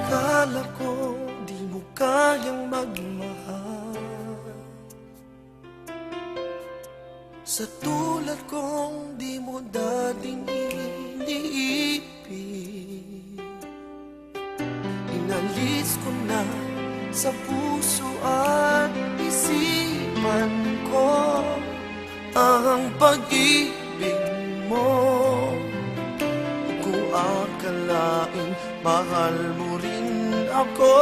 Akala ko di mo kayang magmahal, sa tulad kong di mo dating iniibig. Inalis ko na sa puso at isipan ko ang pag-ibig mo. Di ko akalaing mahal mo rin ako.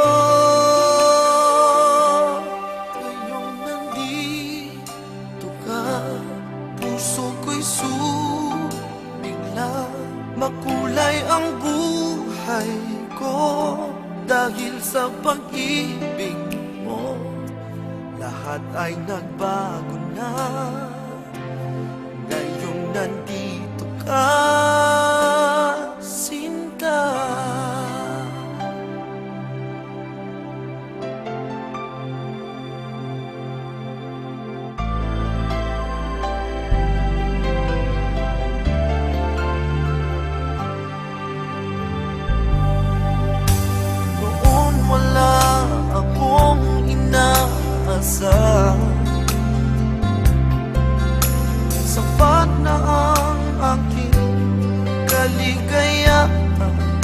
Ngayong nandito ka, puso ko'y bigla. Makulay ang buhay ko dahil sa pag-ibig mo. Lahat ay nagbago na ngayong nandito ka, Sinta. Noon wala akong inaasam, sapat na ang aking kaligayahan.